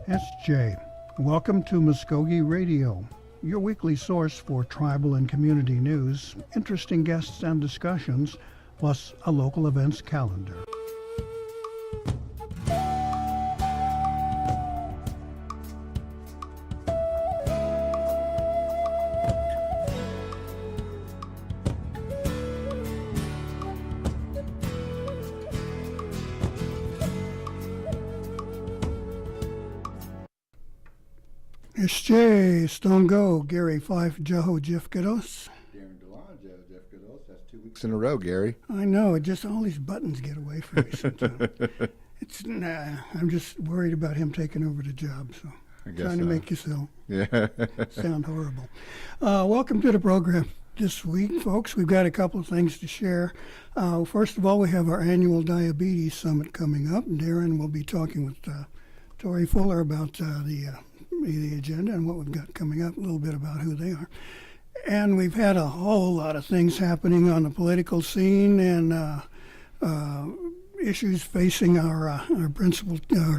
SJ. Welcome to Mvskoke Radio, your weekly source for tribal and community news, interesting guests and discussions, plus a local events calendar. SJ, Stone Go, Gary Fife, Joho, Jeff Gados. Darren DeLon, Jeff Gados. That's 2 weeks in a row, Gary. I know, it just all these buttons get away from me sometimes. I'm just worried about him taking over the job, so trying to make you sound horrible. Welcome to the program this week, folks. We've got a couple of things to share. First of all, we have our annual Diabetes Summit coming up. Darren will be talking with Tori Fuller about the agenda and what we've got coming up, a little bit about who they are. And we've had a whole lot of things happening on the political scene and issues facing our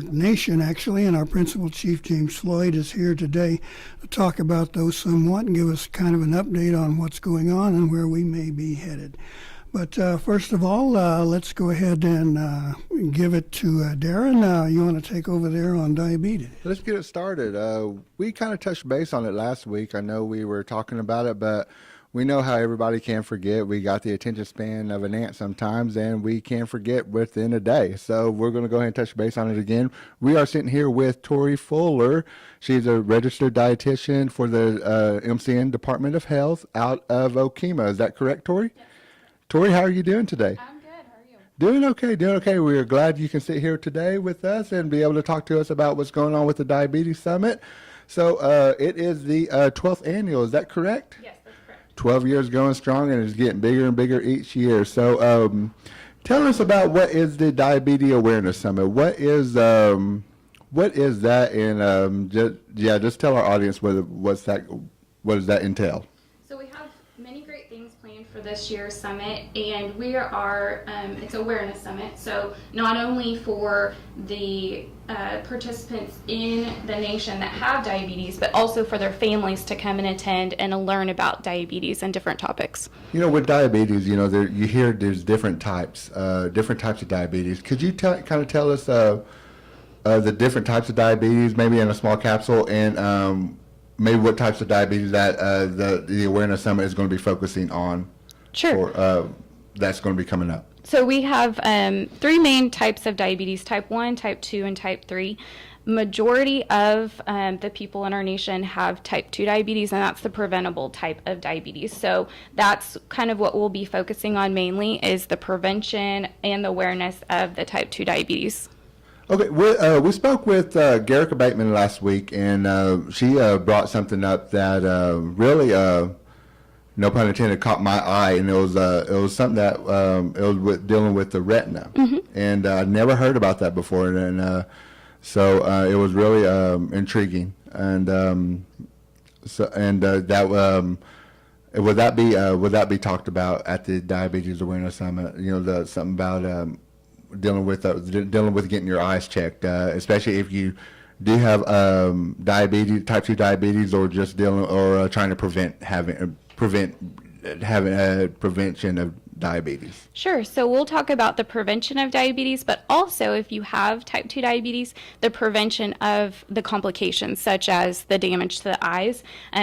nation, actually, and our principal, Chief James Floyd, is here today to talk about those somewhat and give us kind of an update on what's going on and where we may be headed. But first of all, let's go ahead and give it to Darren. You want to take over there on diabetes? Let's get it started. We kind of touched base on it last week. I know we were talking about it, but we know how everybody can forget. We got the attention span of an ant sometimes, and we can forget within a day. So we're going to go ahead and touch base on it again. We are sitting here with Tori Fuller. She's a registered dietitian for the MCN Department of Health out of Okemah. Is that correct, Tori? Yes. Tori, how are you doing today? I'm good. How are you? Doing okay. We are glad you can sit here today with us and be able to talk to us about what's going on with the Diabetes Summit. So it is the 12th annual, is that correct? Yes, that's correct. 12 years going strong, and it's getting bigger and bigger each year. So tell us about what is the Diabetes Awareness Summit. What is that? And just tell our audience what does that entail? So we have many great things planned for this year's summit, and we are it's awareness summit. So not only for the participants in the nation that have diabetes, but also for their families to come and attend and learn about diabetes and different topics. You know, with diabetes, you hear there's different types of diabetes. Could you kind of tell us the different types of diabetes, maybe in a small capsule, and maybe what types of diabetes that the Awareness Summit is going to be focusing on? Sure. That's going to be coming up. So we have three main types of diabetes: type 1, type 2, and type 3. Majority of the people in our nation have type 2 diabetes, and that's the preventable type of diabetes. So that's kind of what we'll be focusing on mainly, is the prevention and the awareness of the type 2 diabetes. Okay, we spoke with Garrica Bateman last week, and she brought something up that really, no pun intended, caught my eye, and it was something that it was dealing with the retina, and I never heard about that before, and so it was really intriguing, and would that be talked about at the Diabetes Awareness Summit? Something about dealing with getting your eyes checked, especially if you do have diabetes, type 2 diabetes, or just trying to prevent having prevention of diabetes. Sure. So we'll talk about the prevention of diabetes, but also if you have type 2 diabetes, the prevention of the complications such as the damage to the eyes.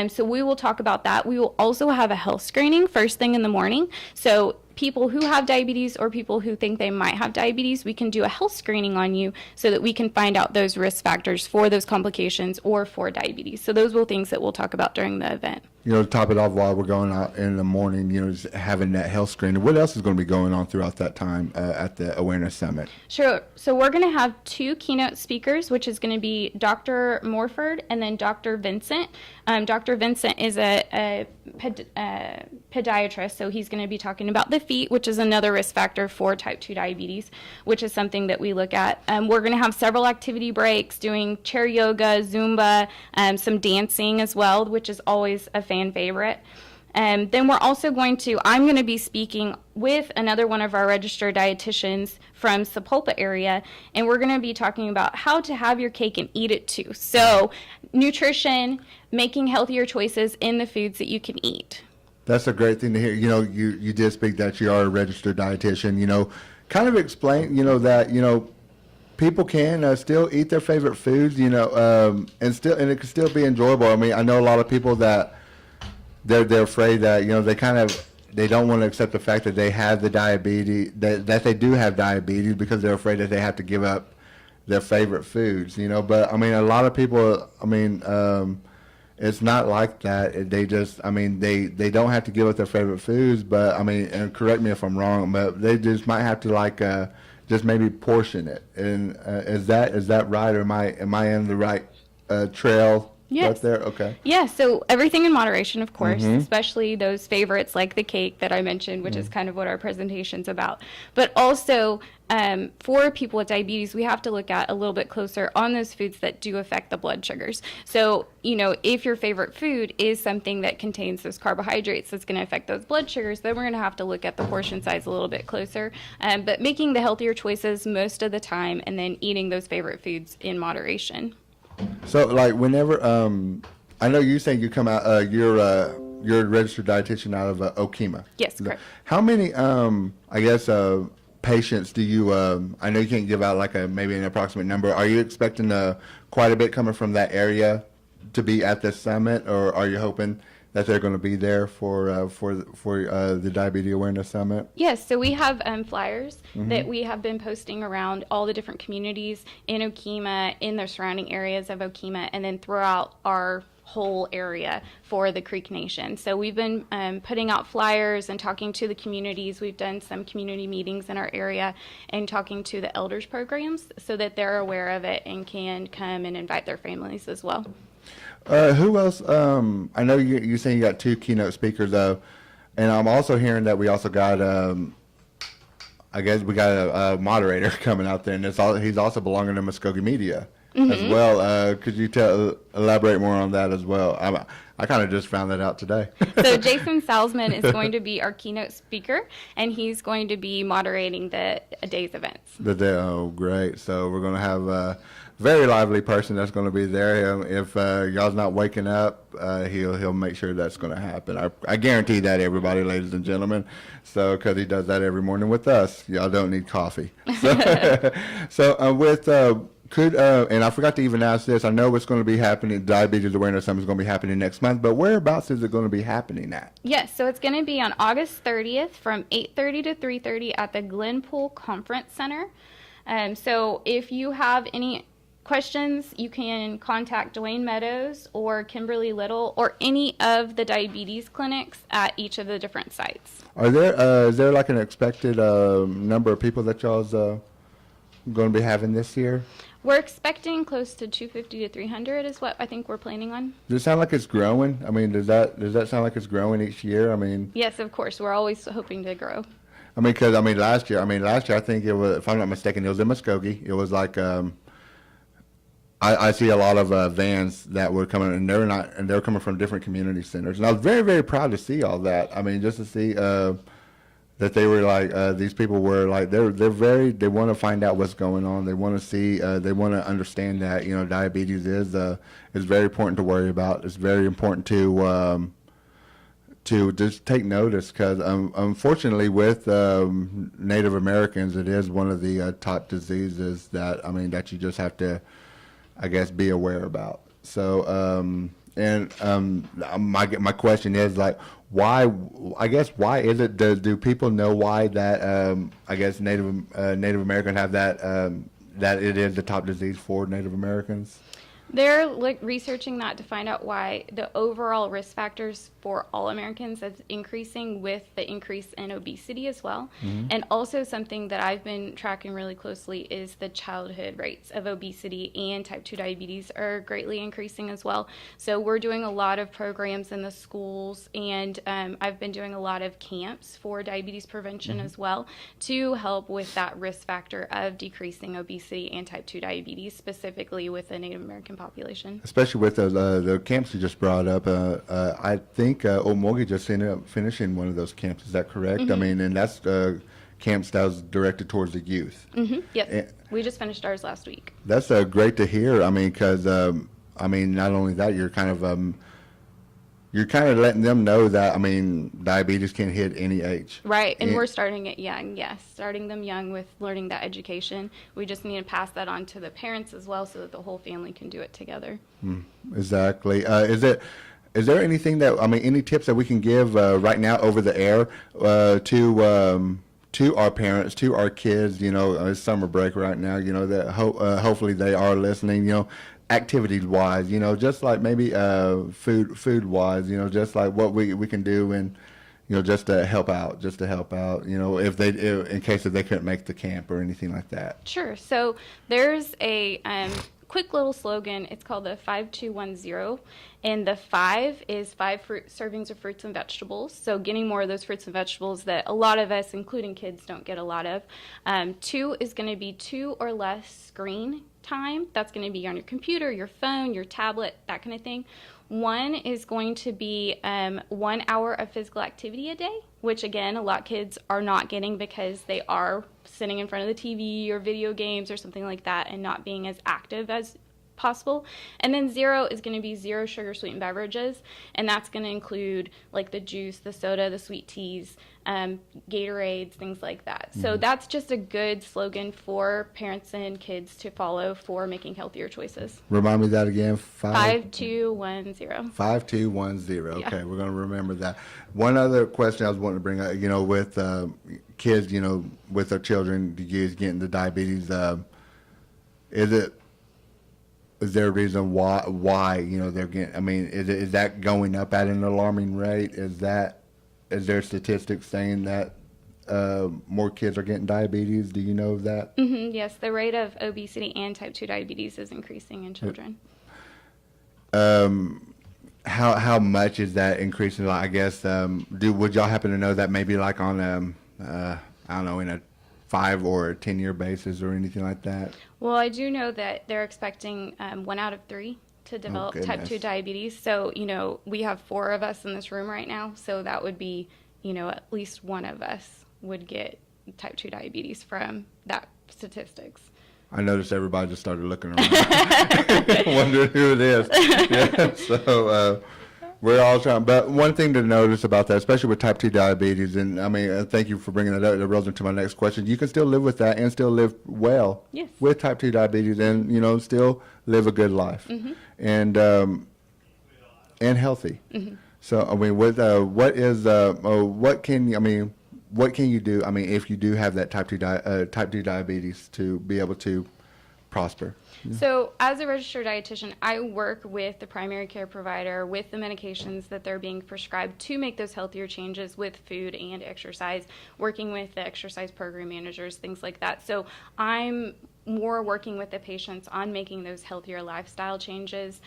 So we will talk about that. We will also have a health screening first thing in the morning. So people who have diabetes or people who think they might have diabetes, we can do a health screening on you so that we can find out those risk factors for those complications or for diabetes. So those will things that we'll talk about during the event. To top it off while we're going out in the morning, just having that health screening. What else is going to be going on throughout that time at the Awareness Summit? Sure. So we're going to have two keynote speakers, which is going to be Dr. Morford and then Dr. Vincent. Dr. Vincent is a podiatrist, so he's going to be talking about the feet, which is another risk factor for type 2 diabetes, which is something that we look at. We're going to have several activity breaks, doing chair yoga, Zumba, some dancing as well, which is always a fan favorite. Then I'm going to be speaking with another one of our registered dietitians from Sapulpa area, and we're going to be talking about how to have your cake and eat it too. So nutrition, making healthier choices in the foods that you can eat. That's a great thing to hear. You did speak that you are a registered dietitian, kind of explain, that, people can still eat their favorite foods, and it can still be enjoyable. I mean, I know a lot of people that they're afraid that, they don't want to accept the fact that they have the diabetes, that they do have diabetes, because they're afraid that they have to give up their favorite foods, But I mean, a lot of people, it's not like that. They just, they don't have to give up their favorite foods, but and correct me if I'm wrong, but they just might have to just maybe portion it. And is that right, or am I in the right trail? Yes. Right there? Okay. Yeah, so everything in moderation, of course, especially those favorites like the cake that I mentioned, which is kind of what our presentation's about. But also, for people with diabetes, we have to look at a little bit closer on those foods that do affect the blood sugars. So, if your favorite food is something that contains those carbohydrates that's going to affect those blood sugars, then we're going to have to look at the portion size a little bit closer. But making the healthier choices most of the time, and then eating those favorite foods in moderation. So, whenever I know you saying you come out, you're a registered dietitian out of Okemah. Yes, correct. How many, patients do you? I know you can't give out maybe an approximate number. Are you expecting quite a bit coming from that area to be at this summit, or are you hoping that they're going to be there for the Diabetes Awareness Summit? Yes, so we have flyers that we have been posting around all the different communities in Okemah, in the surrounding areas of Okemah, and then throughout our whole area for the Creek Nation. So we've been putting out flyers and talking to the communities. We've done some community meetings in our area and talking to the elders programs so that they're aware of it and can come and invite their families as well. Who else? I know you're saying you got 2 keynote speakers, though, and I'm also hearing that we also got, I guess we got a moderator coming out there, and he's also belonging to Mvskoke Media as well. Could you elaborate more on that as well? I kind of just found that out today. So Jason Salzman is going to be our keynote speaker, and he's going to be moderating the day's events. Oh, great. So we're going to have a very lively person that's going to be there. If y'all's not waking up, he'll make sure that's going to happen. I guarantee that, everybody, ladies and gentlemen. So, because he does that every morning with us. Y'all don't need coffee. And I forgot to even ask this. I know what's going to be happening. Diabetes Awareness Summit is going to be happening next month, but whereabouts is it going to be happening at? Yes, so it's going to be on August 30th from 8:30 to 3:30 at the Glenpool Conference Center. So if you have any questions, you can contact Dwayne Meadows or Kimberly Little or any of the diabetes clinics at each of the different sites. Is there an expected number of people that y'all's going to be having this year? We're expecting close to 250 to 300 is what I think we're planning on. Does it sound like it's growing? Does that sound like it's growing each year? Yes, of course. We're always hoping to grow. Because last year I think it was, if I'm not mistaken, it was in Mvskoke. It was like I see a lot of vans that were coming, and they're coming from different community centers, and I was very, very proud to see all that. Just to see that they were these people were they want to find out what's going on. They want to see, they want to understand that diabetes is very important to worry about. It's very important to just take notice, because unfortunately with Native Americans, it is one of the top diseases that that you just have to, I guess, be aware about. So my question is why? I guess why is it? Do people know why that? I guess Native Americans have that that it is the top disease for Native Americans. They're researching that to find out why the overall risk factors for all Americans is increasing with the increase in obesity as well. Mm-hmm. And also something that I've been tracking really closely is the childhood rates of obesity and type 2 diabetes are greatly increasing as well. So we're doing a lot of programs in the schools, and I've been doing a lot of camps for diabetes prevention as well to help with that risk factor of decreasing obesity and type 2 diabetes, specifically with the Native American patient population. Especially with the camps you just brought up. I think Omogi just ended up finishing one of those camps. Is that correct? Mm-hmm. I mean, and that's camps that was directed towards the youth. Mm-hmm. Yep. We just finished ours last week. That's great to hear. I mean, because I mean, not only that, you're kind of letting them know that, I mean, diabetes can hit any age. Right, and we're starting it young, yes. Starting them young with learning that education. We just need to pass that on to the parents as well so that the whole family can do it together. Exactly. Is there anything that, I mean, any tips that we can give right now over the air to our parents, to our kids, you know, it's summer break right now, you know, that hopefully they are listening, you know, activities-wise, you know, just like maybe food-wise, you know, just like what we can do and, you know, just to help out, you know, in case if they couldn't make the camp or anything like that. Sure. So there's a quick little slogan. It's called the 5210, and the 5 is 5 servings of fruits and vegetables. So getting more of those fruits and vegetables that a lot of us, including kids, don't get a lot of. 2 is going to be 2 or less screen time. That's going to be on your computer, your phone, your tablet, that kind of thing. 1 is going to be 1 hour of physical activity a day, which again, a lot of kids are not getting because they are sitting in front of the TV or video games or something like that and not being as active as possible. And then 0 is going to be 0 sugar sweetened beverages, and that's going to include like the juice, the soda, the sweet teas, Gatorades, things like that. So that's just a good slogan for parents and kids to follow for making healthier choices. Remind me that again. 5210. 5210. Yeah. Okay, we're going to remember that. One other question I was wanting to bring up, you know, with kids, you know, with their children, the youth getting the diabetes, is there a reason why you know they're getting? I mean, is that going up at an alarming rate? Is there statistics saying that more kids are getting diabetes? Do you know of that? Mm-hmm, yes, the rate of obesity and type 2 diabetes is increasing in children. How much is that increasing? I guess would y'all happen to know that maybe like on I don't know, in a 5 or 10 year basis or anything like that? Well, I do know that they're expecting 1 out of 3 to develop type 2 diabetes. So, you know, we have 4 of us in this room right now. So that would be, you know, at least one of us would get type 2 diabetes from that statistics. I noticed everybody just started looking around, wondering who it is. Yeah, so we're all trying. But one thing to notice about that, especially with type 2 diabetes, and I mean, thank you for bringing that up. That rolls into my next question. You can still live with that and still live well with type 2 diabetes, and you know, still live a good life and healthy. So I mean, with what can you do? I mean, if you do have that type 2 diabetes, to be able to prosper. So as a registered dietitian, I work with the primary care provider with the medications that they're being prescribed to make those healthier changes with food and exercise, working with the exercise program managers, things like that. So I'm more working with the patients on making those healthier lifestyle changes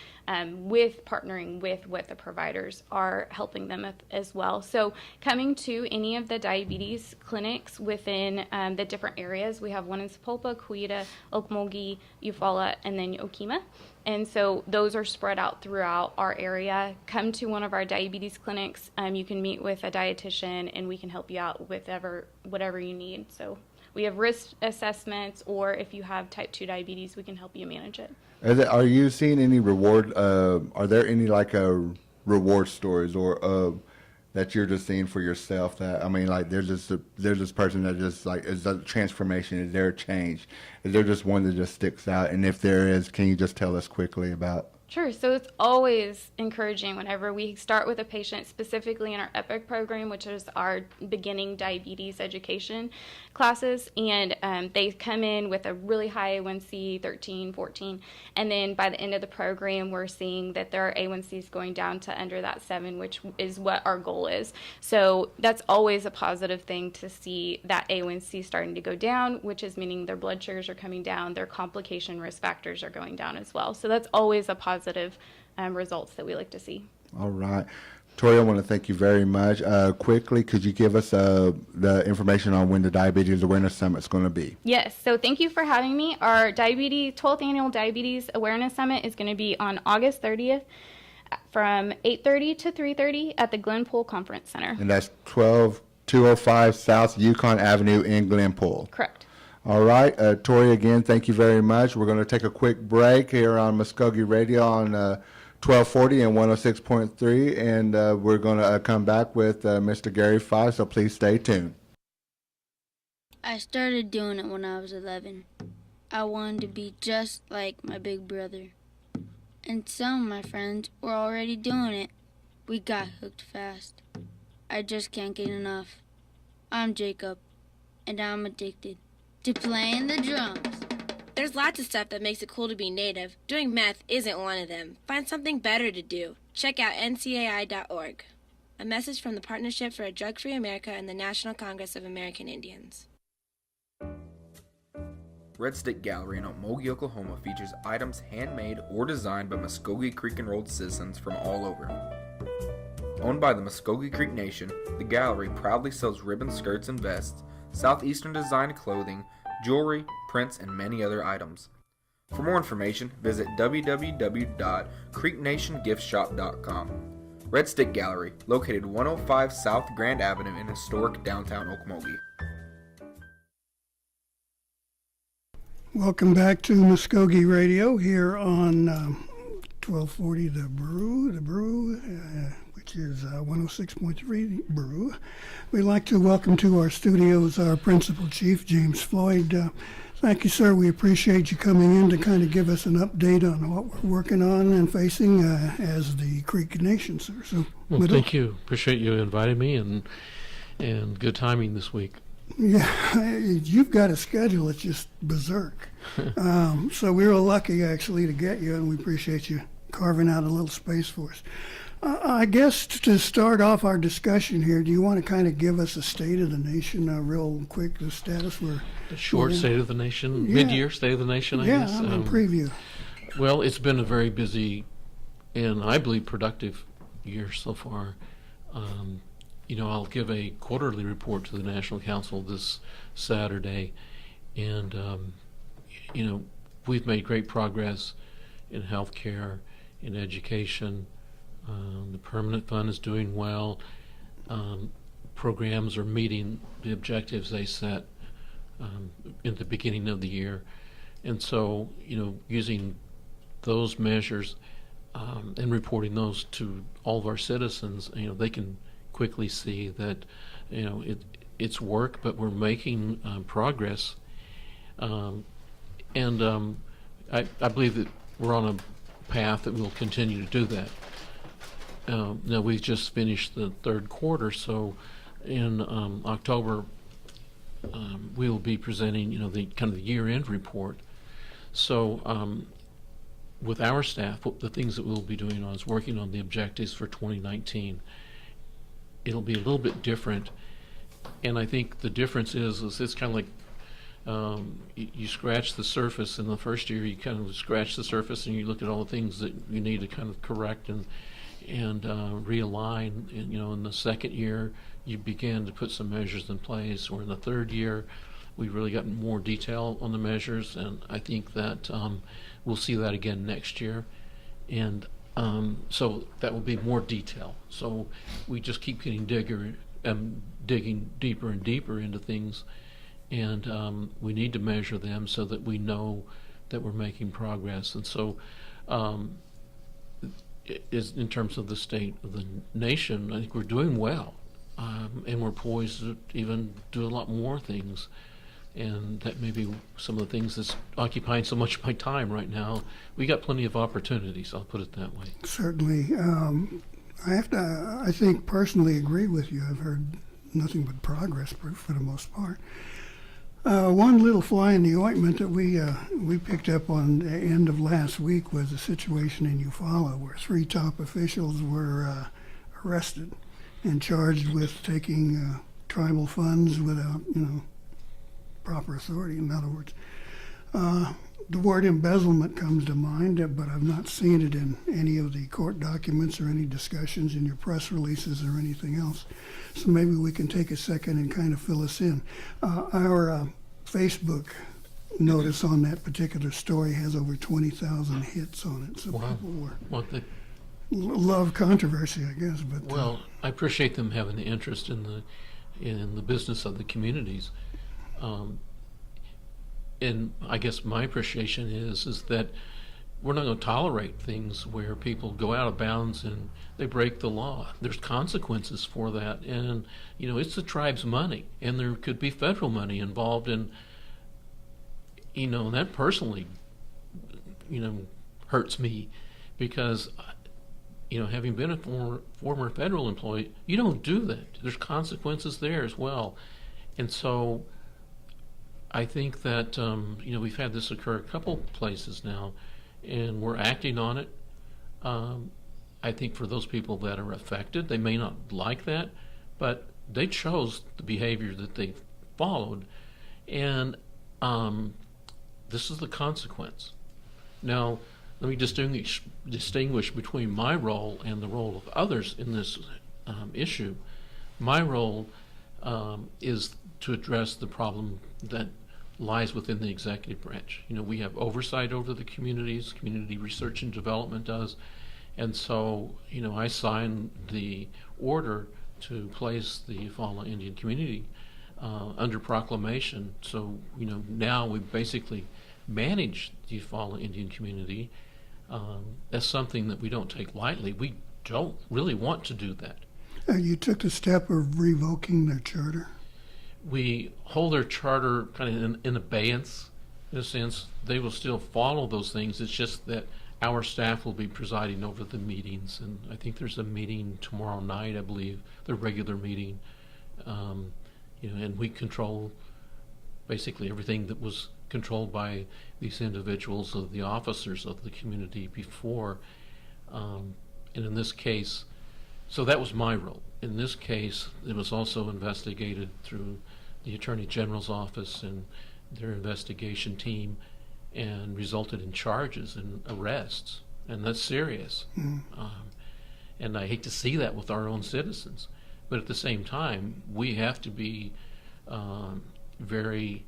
with partnering with what the providers are helping them with as well. So coming to any of the diabetes clinics within the different areas, we have one in Sapulpa, Coweta, Okmulgee, Eufaula, and then Okemah. And so those are spread out throughout our area. Come to one of our diabetes clinics. You can meet with a dietitian and we can help you out with whatever you need. So we have risk assessments, or if you have type 2 diabetes, we can help you manage it. Are you seeing any reward? Are there any like reward stories or that you're just seeing for yourself? That I mean, like there's this person that just like is a transformation. Is there a change? Is there just one that just sticks out? And if there is, can you just tell us quickly about? Sure. So it's always encouraging whenever we start with a patient, specifically in our EPIC program, which is our beginning diabetes education classes, and they come in with a really high A1C, 13, 14, and then by the end of the program, we're seeing that their A1C is going down to under that 7, which is what our goal is. So that's always a positive thing to see that A1C starting to go down, which is meaning their blood sugars are coming down, their complication risk factors are going down as well. So that's always a positive results that we like to see. All right. Tori, I want to thank you very much. Quickly, could you give us the information on when the Diabetes Awareness Summit is going to be? Yes, so thank you for having me. Our 12th Annual Diabetes Awareness Summit is going to be on August 30th from 8:30 to 3:30 at the Glenpool Conference Center. And that's 12205 South Yukon Avenue in Glenpool. Correct. All right. Tori, again, thank you very much. We're going to take a quick break here on Mvskoke Radio on 1240 and 106.3, and we're going to come back with Mr. Gary Five, so please stay tuned. I started doing it when I was 11. I wanted to be just like my big brother. And some of my friends were already doing it. We got hooked fast. I just can't get enough. I'm Jacob, and I'm addicted to playing the drums. There's lots of stuff that makes it cool to be Native. Doing meth isn't one of them. Find something better to do. Check out ncai.org. A message from the Partnership for a Drug-Free America and the National Congress of American Indians. Red Stick Gallery in Okmulgee, Oklahoma features items handmade or designed by Mvskoke Creek enrolled citizens from all over. Owned by the Mvskoke Creek Nation, the gallery proudly sells ribbon skirts and vests, Southeastern designed clothing, jewelry, prints, and many other items. For more information, visit www.creeknationgiftshop.com. Red Stick Gallery, located 105 South Grand Avenue in historic downtown Okmulgee. Welcome back to Mvskoke Radio here on 1240 The Brew, which is 106.3 Brew. We'd like to welcome to our studios our Principal Chief James Floyd. Thank you, sir. We appreciate you coming in to kind of give us an update on what we're working on and facing as the Creek Nation, sir. So, well, thank you. Appreciate you inviting me, and good timing this week. Yeah, you've got a schedule that's just berserk. So we were lucky, actually, to get you, and we appreciate you carving out a little space for us. I guess to start off our discussion here, do you want to kind of give us a state of the nation real quick, the status we're... A short state of the nation, mid-year state of the nation, I guess. Yeah, a preview. Well, it's been a very busy and I believe productive year so far. I'll give a quarterly report to the National Council this Saturday, and we've made great progress in healthcare, in education. The permanent fund is doing well. Programs are meeting the objectives they set in the beginning of the year, and so using those measures and reporting those to all of our citizens, they can quickly see that it's work, but we're making progress, and I believe that we're on a path that we'll continue to do that. Now we've just finished the third quarter, so in October we'll be presenting the kind of the year-end report. So with our staff, the things that we'll be doing is working on the objectives for 2019. It'll be a little bit different, and I think the difference is it's kind of like you scratch the surface. In the first year, you kind of scratch the surface and you look at all the things that you need to kind of correct and realign. And, in the second year, you begin to put some measures in place. Or in the third year, we've really gotten more detail on the measures, and I think that we'll see that again next year. And so that will be more detail. So we just keep getting digging deeper and deeper into things, and we need to measure them so that we know that we're making progress. And so in terms of the state of the nation, I think we're doing well, and we're poised to even do a lot more things. And that may be some of the things that's occupying so much of my time right now. We got plenty of opportunities, I'll put it that way. Certainly. I think, personally agree with you. I've heard nothing but progress for the most part. One little fly in the ointment that we picked up on the end of last week was a situation in Eufaula where 3 top officials were arrested and charged with taking tribal funds without, proper authority, in other words. The word embezzlement comes to mind, but I've not seen it in any of the court documents or any discussions in your press releases or anything else. So maybe we can take a second and kind of fill us in. Our Facebook notice on that particular story has over 20,000 hits on it. So people love controversy, I guess. But well, I appreciate them having the interest in the business of the communities. And I guess my appreciation is that we're not going to tolerate things where people go out of bounds and they break the law. There's consequences for that, and it's the tribe's money, and there could be federal money involved, and that personally, hurts me because having been a former federal employee, you don't do that. There's consequences there as well, and so I think that we've had this occur a couple places now, and we're acting on it. I think for those people that are affected, they may not like that, but they chose the behavior that they followed, and this is the consequence. Now, let me distinguish between my role and the role of others in this issue. My role is to address the problem that lies within the executive branch. We have oversight over the communities, community research and development does, and so, I signed the order to place the Eufaula Indian community under proclamation. So, now we basically manage the Eufaula Indian community. That's something that we don't take lightly. We don't really want to do that. You took the step of revoking their charter? We hold their charter kind of in abeyance, in a sense. They will still follow those things. It's just that our staff will be presiding over the meetings, and I think there's a meeting tomorrow night, I believe, the regular meeting. And we control basically everything that was controlled by these individuals, of the officers of the community before. And in this case, so that was my role. In this case, it was also investigated through the Attorney General's office and their investigation team, and resulted in charges and arrests, and that's serious. And I hate to see that with our own citizens, but at the same time, we have to be very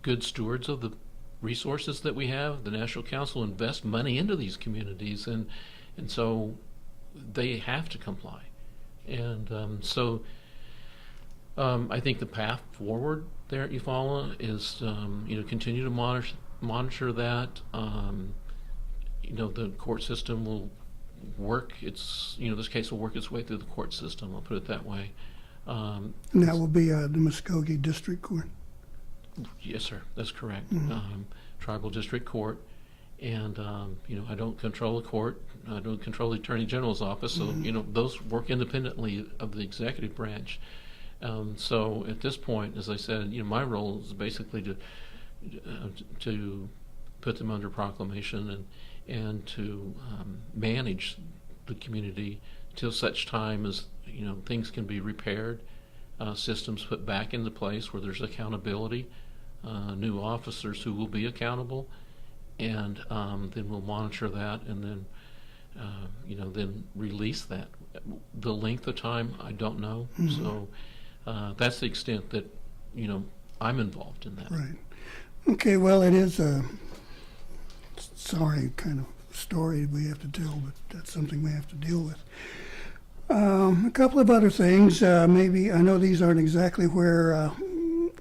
good stewards of the resources that we have. The National Council invests money into these communities, and so they have to comply. And so I think the path forward there at Eufaula is continue to monitor that. The court system will work. This case will work its way through the court system. I'll put it that way. And that will be the Mvskoke District Court? Yes, sir. That's correct. Tribal District Court. And, I don't control the court. I don't control the Attorney General's office. So, those work independently of the executive branch. So at this point, as I said, my role is basically to put them under proclamation and to manage the community till such time as things can be repaired, systems put back into place where there's accountability, new officers who will be accountable, and then we'll monitor that, and then then release that. The length of time, I don't know. So that's the extent that I'm involved in that. Right. Okay. Well, it is a sorry kind of story we have to tell, but that's something we have to deal with. A couple of other things. Maybe I know these aren't exactly where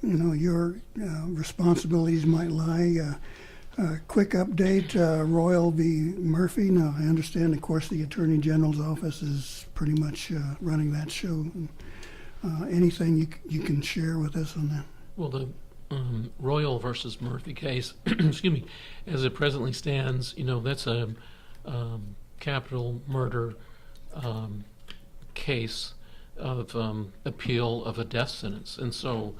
your responsibilities might lie. Quick update, Royal v. Murphy. Now, I understand, of course, the Attorney General's office is pretty much running that show. Anything you can share with us on that? Well, the Royal versus Murphy case, excuse me, as it presently stands, that's a capital murder case of appeal of a death sentence. And so,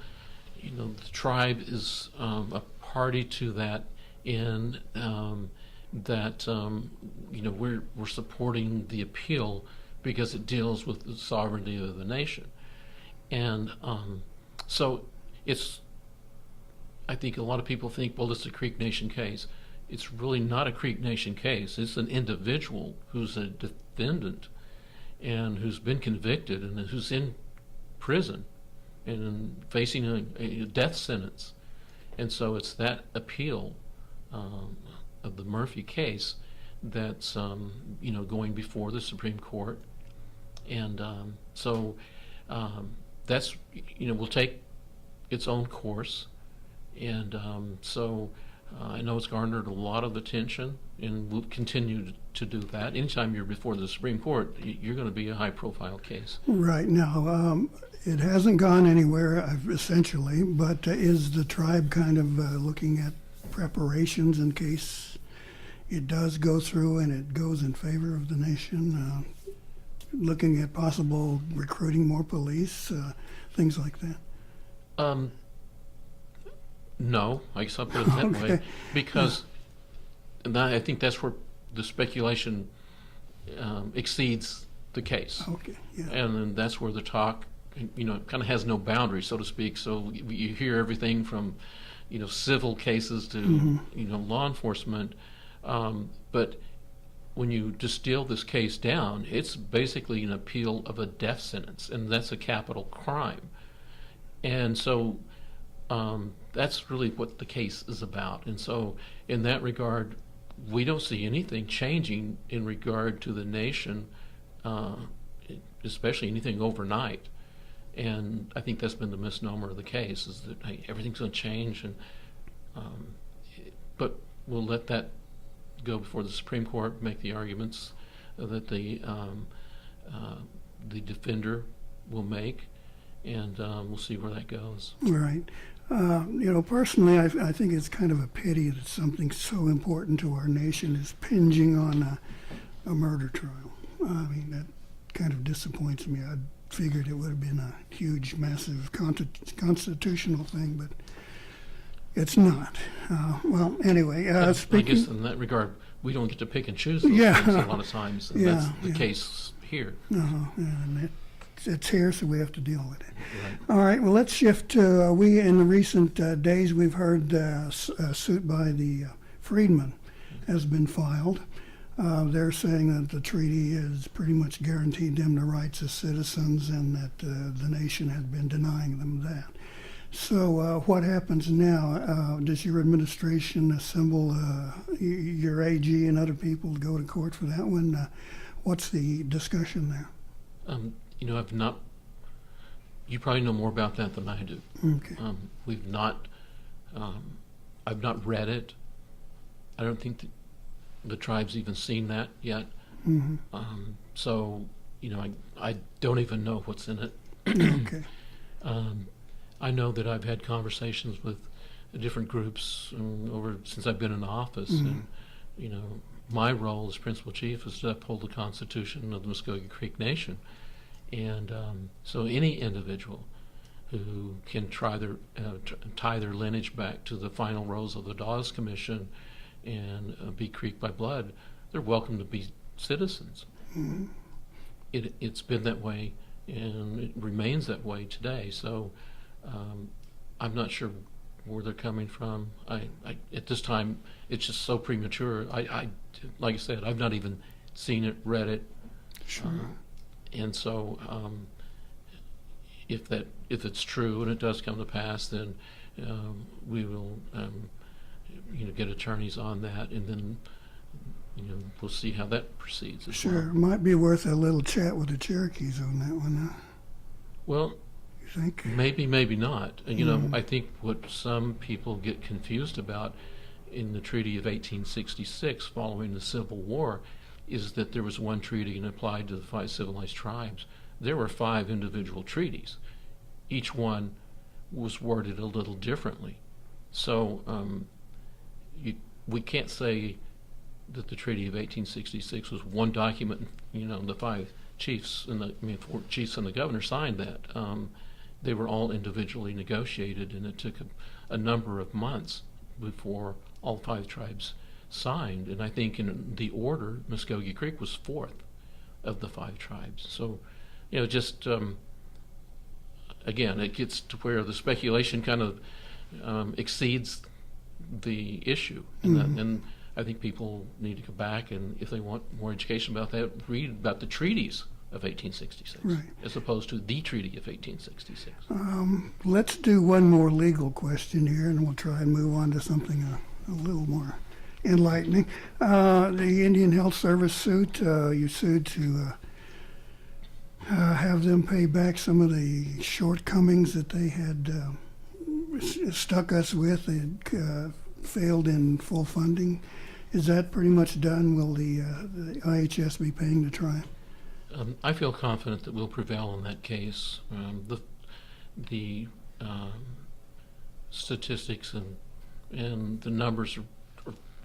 the tribe is a party to that in that, we're supporting the appeal because it deals with the sovereignty of the nation. And so it's I think a lot of people think, well, it's a Creek Nation case. It's really not a Creek Nation case. It's an individual who's a defendant and who's been convicted and who's in prison and facing a death sentence. And so it's that appeal of the Murphy case that's going before the Supreme Court. And so that's will take its own course. And so I know it's garnered a lot of attention and will continue to do that. Anytime you're before the Supreme Court, you're going to be a high-profile case. Right. Now, it hasn't gone anywhere, essentially, but is the tribe kind of looking at preparations in case it does go through and it goes in favor of the nation, looking at possible recruiting more police, things like that? No, I guess I'll put it that way, because I think that's where the speculation exceeds the case. Okay, yeah. And then that's where the talk, kind of has no boundaries, so to speak. So you hear everything from, civil cases to, law enforcement. But when you distill this case down, it's basically an appeal of a death sentence, and that's a capital crime. And so that's really what the case is about. And so in that regard, we don't see anything changing in regard to the nation, especially anything overnight. And I think that's been the misnomer of the case, is that, hey, everything's going to change. And but we'll let that go before the Supreme Court, make the arguments that the defender will make, and we'll see where that goes. Right. Personally, I think it's kind of a pity that something so important to our nation is pinging on a murder trial. I mean, that kind of disappoints me. I figured it would have been a huge, massive constitutional thing, but it's not. Well, anyway, speaking... I guess in that regard, we don't get to pick and choose those things a lot of times, and that's the case here. And it's here, so we have to deal with it. Right. All right, well, let's shift to, in the recent days, we've heard a suit by the freedmen has been filed. They're saying that the treaty has pretty much guaranteed them the rights as citizens and that the nation has been denying them that. So what happens now? Does your administration assemble your AG and other people to go to court for that one? What's the discussion there? I've not. You probably know more about that than I do. Okay. We've not. I've not read it. I don't think the tribe's even seen that yet. Mm-hmm. So I don't even know what's in it. Okay. I know that I've had conversations with different groups since I've been in the office, and my role as principal chief is to uphold the Constitution of the Mvskoke Creek Nation. And so any individual who can tie their lineage back to the final roles of the Dawes Commission and be Creek by blood, they're welcome to be citizens. Mm-hmm. It's been that way, and it remains that way today. So I'm not sure where they're coming from. I at this time, it's just so premature. I like I said, I've not even seen it, read it. Sure. And so, if it's true and it does come to pass, then we will, get attorneys on that, and then we'll see how that proceeds. Sure, it might be worth a little chat with the Cherokees on that one. Well, you think? Maybe not. I think what some people get confused about in the Treaty of 1866, following the Civil War, is that there was one treaty and applied to the 5 civilized tribes. There were 5 individual treaties. Each one was worded a little differently. So we can't say that the Treaty of 1866 was one document. The 5 chiefs and 4 chiefs and the governor signed that. They were all individually negotiated, and it took a number of months before all 5 tribes signed, and I think in the order, Mvskoke Creek was 4th of the 5 tribes. So, again, it gets to where the speculation kind of exceeds the issue, and I think people need to go back, and if they want more education about that, read about the treaties of 1866, right, as opposed to the Treaty of 1866. Let's do one more legal question here, and we'll try and move on to something a little more enlightening. The Indian Health Service suit, you sued to have them pay back some of the shortcomings that they had stuck us with. They had failed in full funding. Is that pretty much done? Will the IHS be paying the tribe? I feel confident that we'll prevail in that case. The statistics and the numbers are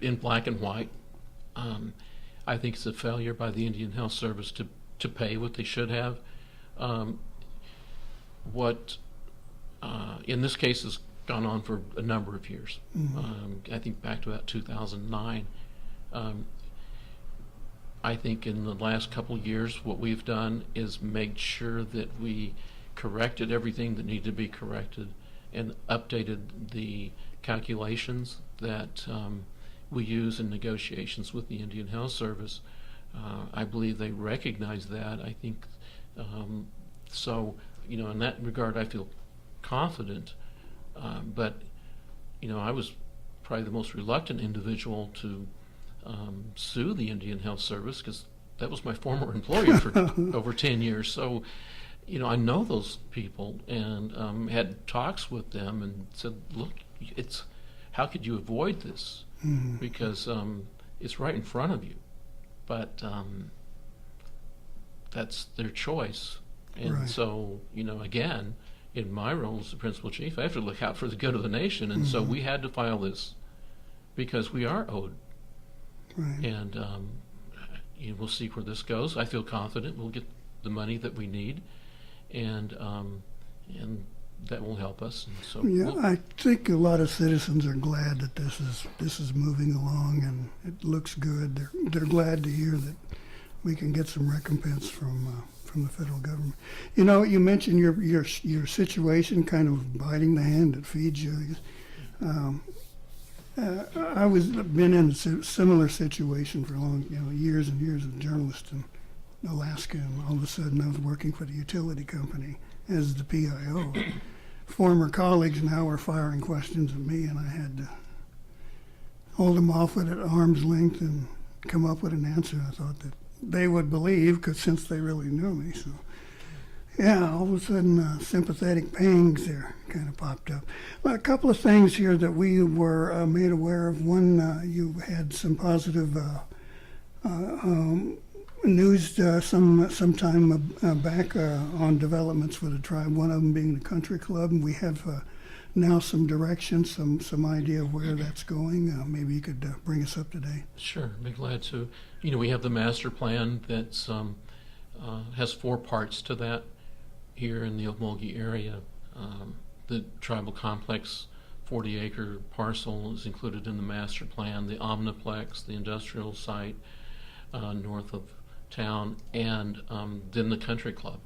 in black and white. I think it's a failure by the Indian Health Service to pay what they should have. What in this case has gone on for a number of years. I think back to about 2009. I think in the last couple of years, what we've done is made sure that we corrected everything that needed to be corrected and updated the calculations that we use in negotiations with the Indian Health Service. I believe they recognize that. I think so. In that regard, I feel confident. But I was probably the most reluctant individual to sue the Indian Health Service because that was my former employer for over 10 years. So, I know those people and had talks with them and said, look, how could you avoid this? Because it's right in front of you. But that's their choice. And right. So, again, in my role as the principal chief, I have to look out for the good of the nation. And so we had to file this because we are owed. Right. And we'll see where this goes. I feel confident we'll get the money that we need, and that will help us. And so I think a lot of citizens are glad that this is moving along, and it looks good. They're glad to hear that we can get some recompense from the federal government. You mentioned your situation, kind of biting the hand that feeds you. I been in a similar situation for long, years and years as a journalist in Alaska, and all of a sudden I was working for the utility company as the PIO. Former colleagues now were firing questions at me, and I had to hold them off at arm's length and come up with an answer I thought that they would believe, because since they really knew me. So, all of a sudden, sympathetic pangs there kind of popped up. Well, a couple of things here that we were made aware of. One, you had some positive news some time back on developments for the tribe. One of them being the country club, and we have now some direction, some idea of where that's going. Maybe you could bring us up to date. Sure, I'd be glad to. We have the master plan that has 4 parts to that here in the Okmulgee area. The tribal complex 40-acre parcel is included in the master plan, the Omniplex, the industrial site north of town, and then the country club.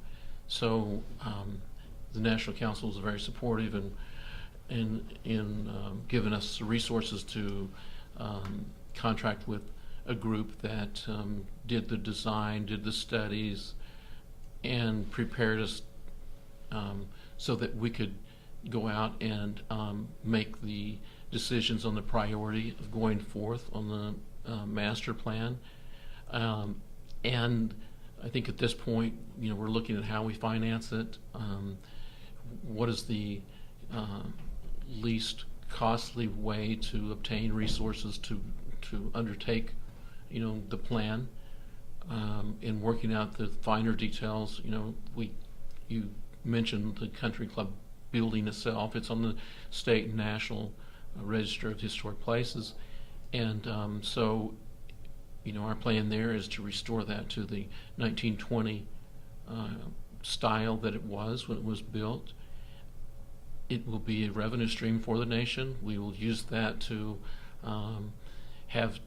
So the National Council is very supportive in giving us the resources to contract with a group that did the design, did the studies, and prepared us so that we could go out and make the decisions on the priority of going forth on the master plan. And I think at this point, we're looking at how we finance it. What is the least costly way to obtain resources to undertake, the plan, in working out the finer details. You mentioned the country club building itself. It's on the state and national register of historic places, and so our plan there is to restore that to the 1920 style that it was when it was built. It will be a revenue stream for the nation. We will use that to have,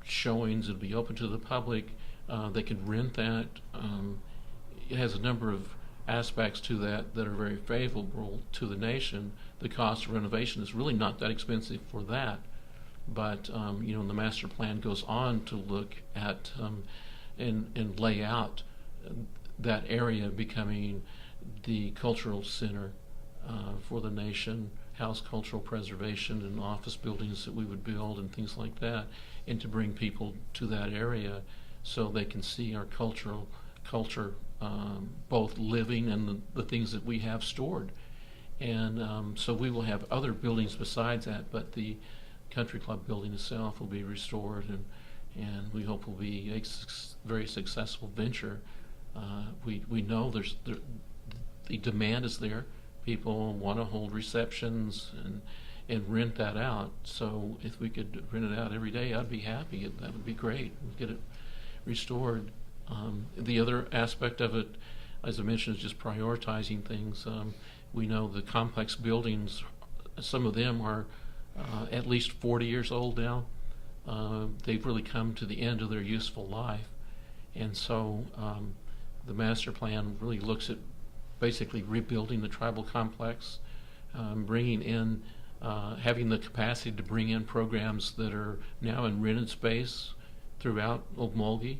showings. It'll be open to the public. They can rent that. It has a number of aspects to that that are very favorable to the nation. The cost of renovation is really not that expensive for that. But the master plan goes on to look at and lay out that area becoming the cultural center for the nation, house cultural preservation and office buildings that we would build and things like that, and to bring people to that area so they can see our culture, both living and the things that we have stored. And so we will have other buildings besides that, but the country club building itself will be restored, and we hope will be a very successful venture. We know the demand is there. People want to hold receptions and rent that out. So if we could rent it out every day, I'd be happy. That would be great. We'd get it restored. The other aspect of it, as I mentioned, is just prioritizing things. We know the complex buildings, some of them are at least 40 years old now. They've really come to the end of their useful life. And so the master plan really looks at basically rebuilding the tribal complex, bringing in, having the capacity to bring in programs that are now in rented space throughout Okmulgee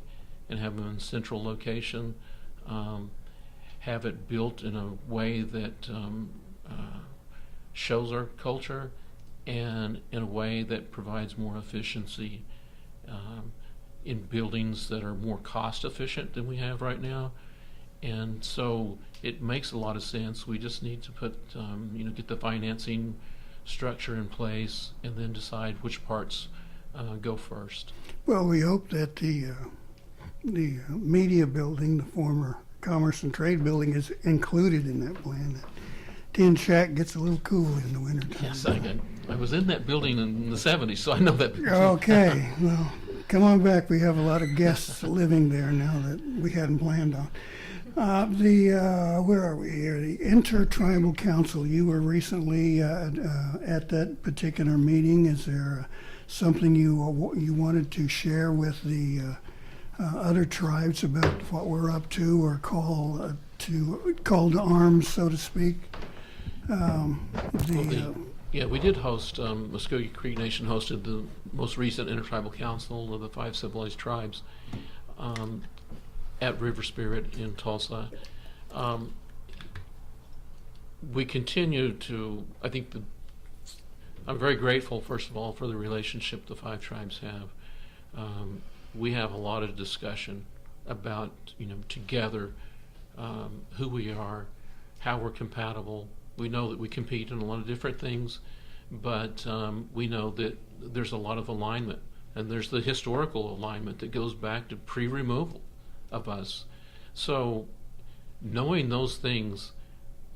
and have them in central location, have it built in a way that shows our culture and in a way that provides more efficiency in buildings that are more cost efficient than we have right now. And so it makes a lot of sense. We just need to put, get the financing structure in place and then decide which parts go first. Well, we hope that the media building, the former Commerce and Trade building, is included in that plan. That tin shack gets a little cool in the wintertime. Yes, I was in that building in the 70s, so I know that. Okay, well, come on back. We have a lot of guests living there now that we hadn't planned on. Where are we here? The Intertribal Council. You were recently at that particular meeting. Is there something you wanted to share with the other tribes about what we're up to, or call to arms, so to speak? We did host, Mvskoke Creek Nation hosted the most recent Intertribal Council of the 5 civilized tribes at River Spirit in Tulsa. We continue to, I'm very grateful, first of all, for the relationship the 5 tribes have. We have a lot of discussion about, together, who we are, how we're compatible. We know that we compete in a lot of different things, but we know that there's a lot of alignment, and there's the historical alignment that goes back to pre-removal of us. So knowing those things,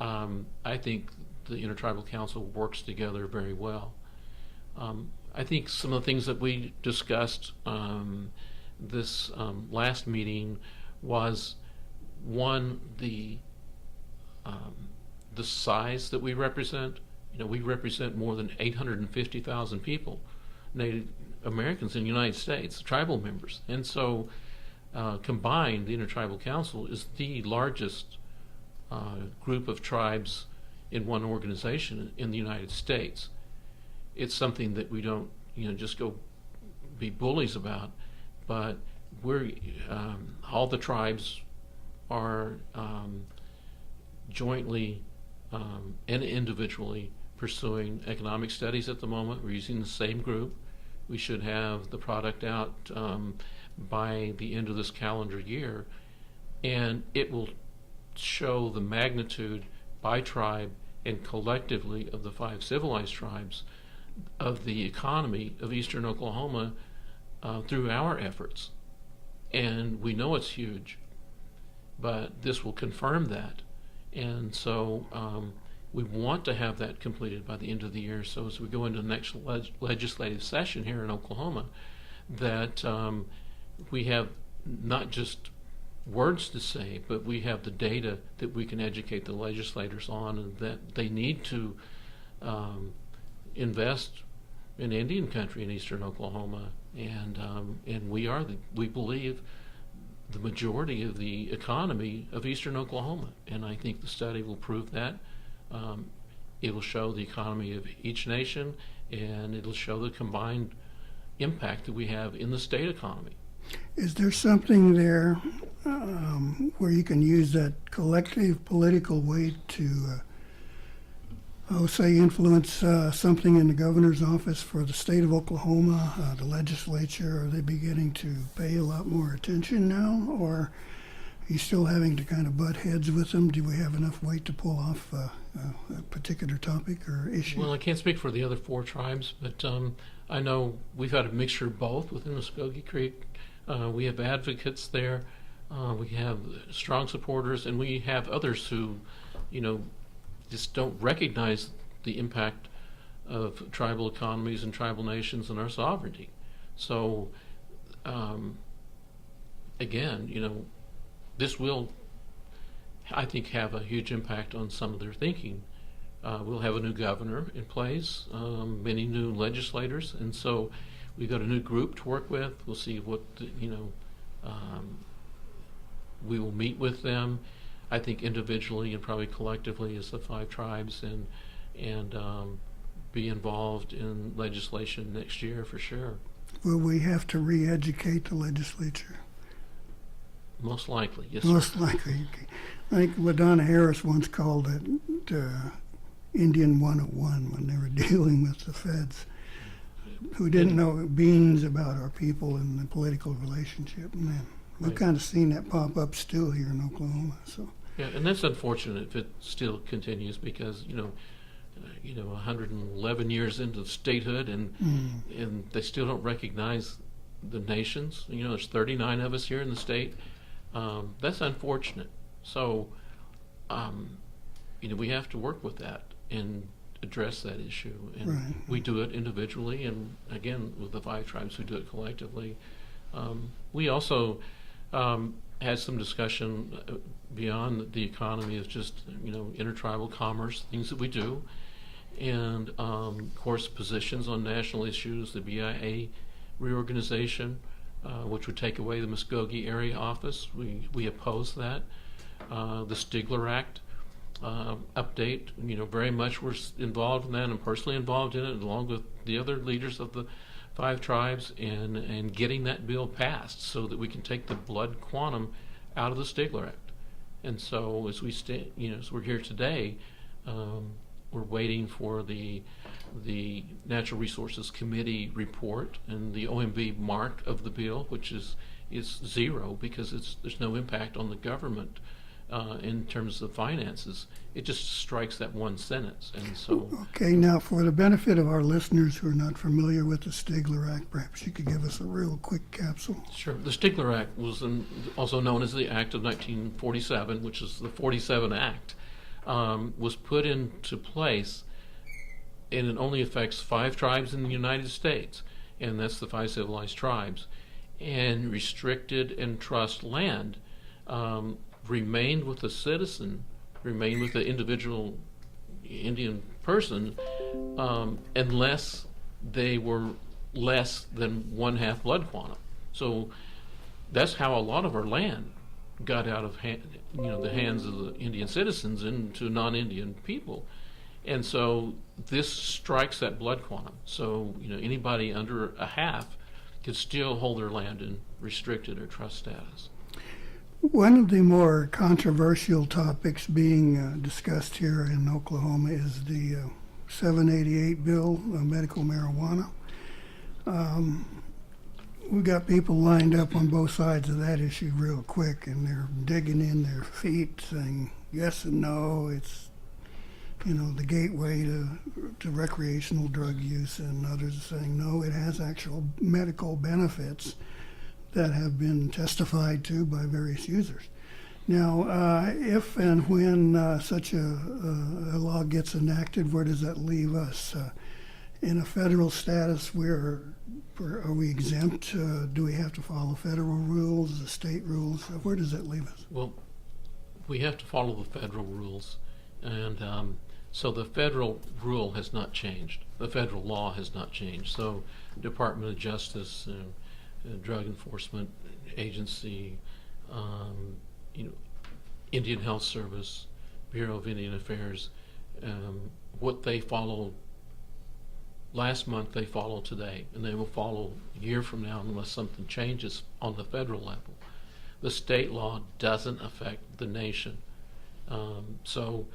I think the Intertribal Council works together very well. I think some of the things that we discussed this last meeting was, one, the size that we represent. We represent more than 850,000 people, Native Americans in the United States, tribal members. And so combined, the Intertribal Council is the largest group of tribes in one organization in the United States. It's something that we don't, just go be bullies about, but we're all the tribes are jointly and individually pursuing economic studies at the moment. We're using the same group. We should have the product out by the end of this calendar year, and it will show the magnitude by tribe and collectively of the 5 civilized tribes of the economy of eastern Oklahoma through our efforts. And we know it's huge, but this will confirm that. And so we want to have that completed by the end of the year, so as we go into the next legislative session here in Oklahoma, that we have not just words to say, but we have the data that we can educate the legislators on, and that they need to invest in Indian country in eastern Oklahoma. And we believe the majority of the economy of eastern Oklahoma. And I think the study will prove that. It will show the economy of each nation, and it'll show the combined impact that we have in the state economy. Is there something there where you can use that collective political weight to, say, influence something in the governor's office for the state of Oklahoma, the legislature? Are they beginning to pay a lot more attention now, or are you still having to kind of butt heads with them? Do we have enough weight to pull off a particular topic or issue? Well, I can't speak for the other 4 tribes, but I know we've had a mixture of both within Mvskoke Creek. We have advocates there, we have strong supporters, and we have others who, just don't recognize the impact of tribal economies and tribal nations and our sovereignty. So, again, this will, I think, have a huge impact on some of their thinking. We'll have a new governor in place, many new legislators, and so we've got a new group to work with. We'll see what, we will meet with them, I think individually and probably collectively as the 5 tribes, and be involved in legislation next year for sure. Will we have to re-educate the legislature? Most likely, yes. Most sir. likely. I think LaDonna Harris once called it Indian 101 when they were dealing with the feds, who didn't know beans about our people and the political relationship. Man, we've kind of seen that pop up still here in Oklahoma. So yeah, and that's unfortunate if it still continues, because 111 years into statehood, and they still don't recognize the nations. There's 39 of us here in the state. That's unfortunate. So, we have to work with that and address that issue. And right. We do it individually, and again, with the 5 tribes, we do it collectively. We also had some discussion beyond the economy of just, intertribal commerce, things that we do. And, of course, positions on national issues, the BIA reorganization, which would take away the Mvskoke area office. We oppose that. The Stigler Act update, very much we're involved in that and personally involved in it, along with the other leaders of the 5 tribes, and getting that bill passed so that we can take the blood quantum out of the Stigler Act. And so as we as we're here today, we're waiting for the Natural Resources Committee report and the OMB mark of the bill, which is 0 because there's no impact on the government in terms of finances. It just strikes that one sentence. And so, okay, now for the benefit of our listeners who are not familiar with the Stigler Act, perhaps you could give us a real quick capsule. Sure. The Stigler Act was also known as the Act of 1947, which is the 47 Act, was put into place, and it only affects 5 tribes in the United States, and that's the 5 civilized tribes, and restricted and trust land remained with the citizen, remained with the individual Indian person, unless they were less than 1/2 blood quantum. So that's how a lot of our land got out of the hands of the Indian citizens into non-Indian people. And so this strikes that blood quantum. So anybody under 1/2 could still hold their land in restricted or trust status. One of the more controversial topics being discussed here in Oklahoma is the 788 bill, medical marijuana. We've got people lined up on both sides of that issue real quick, and they're digging in their feet saying yes and no. It's the gateway to recreational drug use, and others are saying no, it has actual medical benefits that have been testified to by various users. Now, if and when such a law gets enacted, where does that leave us? In a federal status, are we exempt? Do we have to follow federal rules, the state rules? Where does that leave us? Well, we have to follow the federal rules, and so the federal rule has not changed. The federal law has not changed. So Department of Justice, Drug Enforcement Agency, you know, Indian Health Service, Bureau of Indian Affairs, what they followed last month, they follow today, and they will follow a year from now unless something changes on the federal level. The state law doesn't affect the nation. So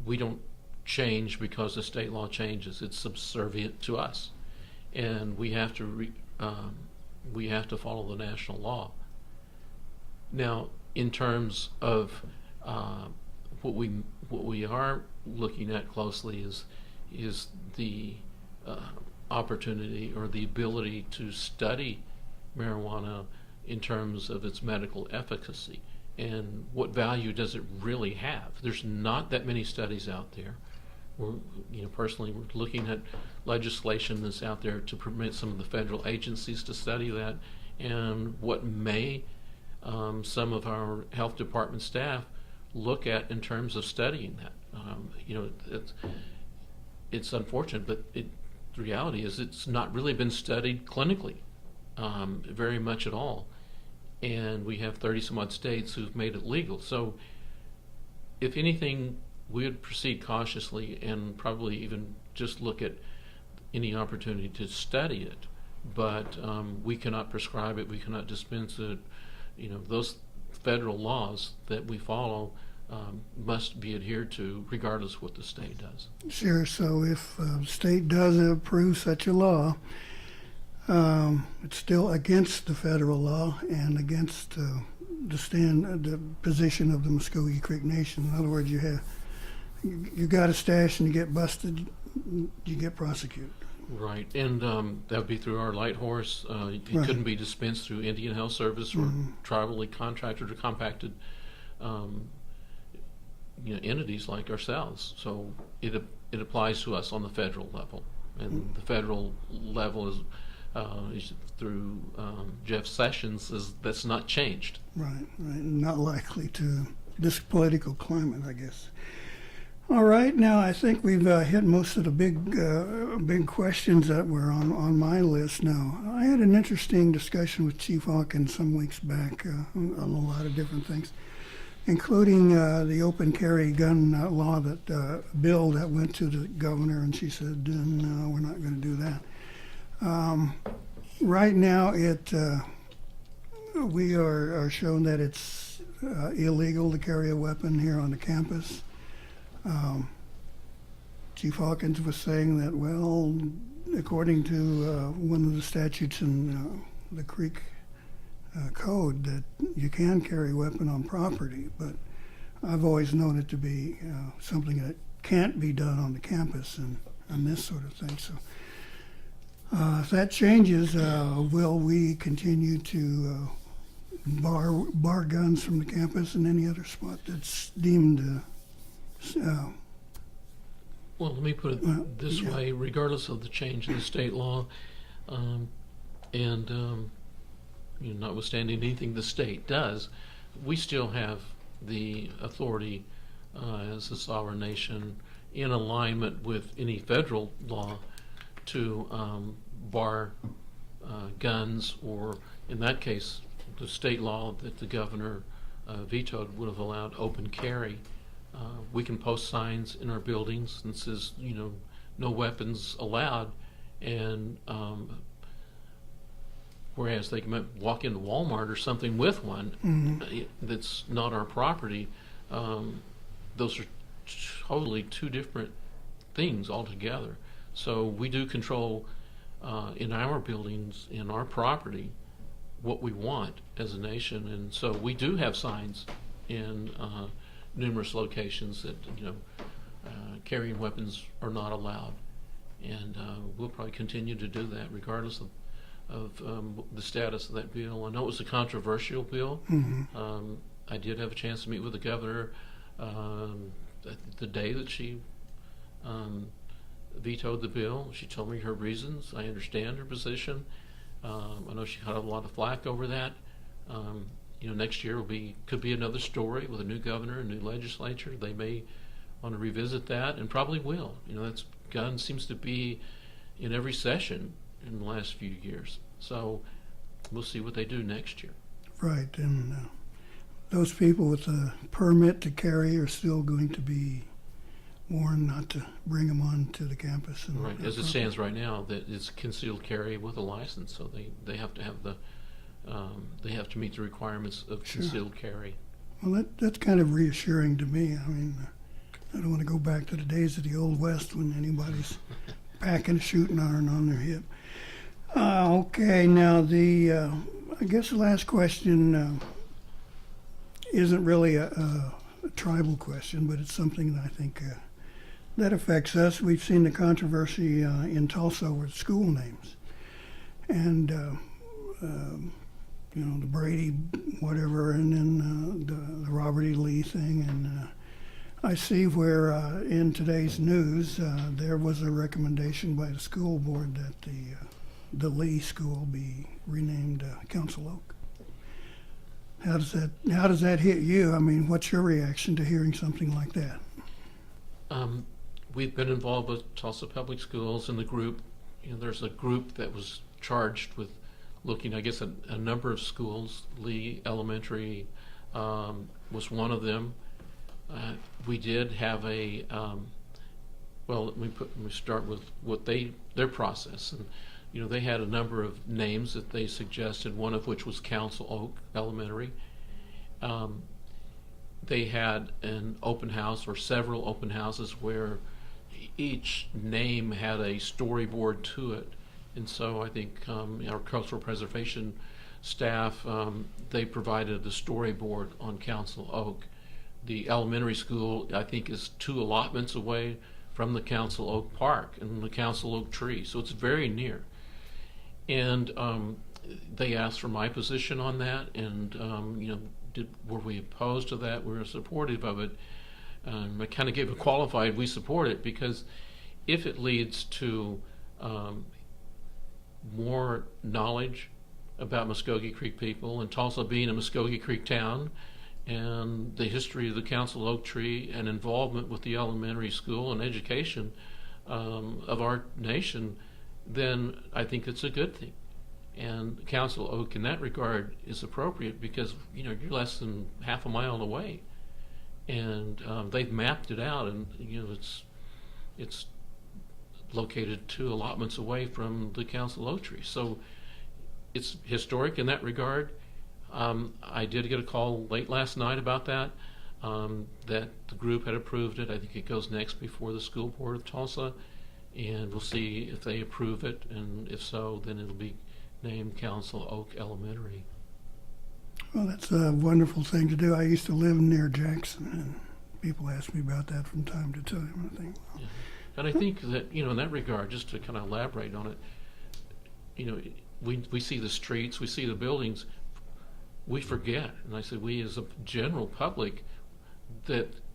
we don't change because the state law changes. It's subservient to us, and we have to follow the national law. Now, in terms of what we are looking at closely is the opportunity or the ability to study marijuana in terms of its medical efficacy and what value does it really have. There's not that many studies out there. Personally, we're looking at legislation that's out there to permit some of the federal agencies to study that, and what may some of our health department staff look at in terms of studying that. It's unfortunate, but the reality is it's not really been studied clinically very much at all. And we have 30 some odd states who've made it legal. So if anything, we would proceed cautiously and probably even just look at any opportunity to study it. But we cannot prescribe it, we cannot dispense it. Those federal laws that we follow must be adhered to regardless of what the state does. Sure. So if the state does approve such a law, it's still against the federal law and against the position of the Mvskoke Creek Nation. In other words, you got a stash and you get busted, you get prosecuted. Right, and that would be through our light horse. It couldn't be dispensed through Indian Health Service or tribally contracted or compacted entities like ourselves. So it applies to us on the federal level, and the federal level is through Jeff Sessions. That's not changed. Right. Not likely to this political climate, I guess. All right, now I think we've hit most of the big questions that were on my list. Now, I had an interesting discussion with Chief Hawkins some weeks back on a lot of different things, including the open carry gun law bill that went to the governor, and she said, no, we're not going to do that. Right now, we are shown that it's illegal to carry a weapon here on the campus. Chief Hawkins was saying that, well, according to one of the statutes in the Creek Code, that you can carry a weapon on property, but I've always known it to be something that can't be done on the campus and this sort of thing. So if that changes, will we continue to bar guns from the campus and any other spot that's deemed well, let me put it this way. Regardless of the change in the state law, notwithstanding anything the state does, we still have the authority as a sovereign nation in alignment with any federal law to bar guns, or in that case, the state law that the governor vetoed would have allowed open carry. We can post signs in our buildings that says, no weapons allowed, and whereas they can walk into Walmart or something with one that's not our property. Those are totally two different things altogether. So we do control in our buildings, in our property, what we want as a nation, and so we do have signs in numerous locations that carrying weapons are not allowed, and we'll probably continue to do that regardless of the status of that bill. I know it was a controversial bill. I did have a chance to meet with the governor the day that she vetoed the bill. She told me her reasons. I understand her position. I know she got a lot of flack over that. Next year could be another story with a new governor, a new legislature. They may want to revisit that, and probably will. Gun seems to be in every session in the last few years. So we'll see what they do next year. Right, and those people with a permit to carry are still going to be warned not to bring them onto the campus. Right, as it stands right now, that it's concealed carry with a license, so they have to have they have to meet the requirements of concealed carry. Well, that's kind of reassuring to me. I mean, I don't want to go back to the days of the Old West when anybody's packing a shooting iron on their hip. Okay, now I guess the last question isn't really a tribal question, but it's something that I think that affects us. We've seen the controversy in Tulsa with school names, and the Brady whatever, and then the Robert E. Lee thing, and I see where in today's news there was a recommendation by the school board that the Lee School be renamed Council Oak. How does that hit you? I mean, what's your reaction to hearing something like that? We've been involved with Tulsa Public Schools in the group. There's a group that was charged with looking, I guess, at a number of schools. Lee Elementary was one of them. We did have a let me start with what their process, and they had a number of names that they suggested, one of which was Council Oak Elementary. They had an open house or several open houses where each name had a storyboard to it, and so I think our cultural preservation staff, they provided the storyboard on Council Oak. The elementary school, I think, is 2 allotments away from the Council Oak Park and the Council Oak tree, so it's very near. And they asked for my position on that, and were we opposed to that? We were supportive of it. I kind of gave a qualified, we support it, because if it leads to more knowledge about Mvskoke Creek people, and Tulsa being a Mvskoke Creek town, and the history of the Council Oak tree and involvement with the elementary school and education of our nation, then I think it's a good thing. And Council Oak in that regard is appropriate because you're less than half a mile away, and they've mapped it out, and it's located 2 allotments away from the Council Oak tree, so it's historic in that regard. I did get a call late last night about that the group had approved it. I think it goes next before the school board of Tulsa, and we'll see if they approve it, and if so, then it'll be named Council Oak Elementary. Well, that's a wonderful thing to do. I used to live near Jackson, and people ask me about that from time to time. I think, yeah. And I think that, in that regard, just to kind of elaborate on it, we see the streets, we see the buildings, we forget, and I said we as a general public,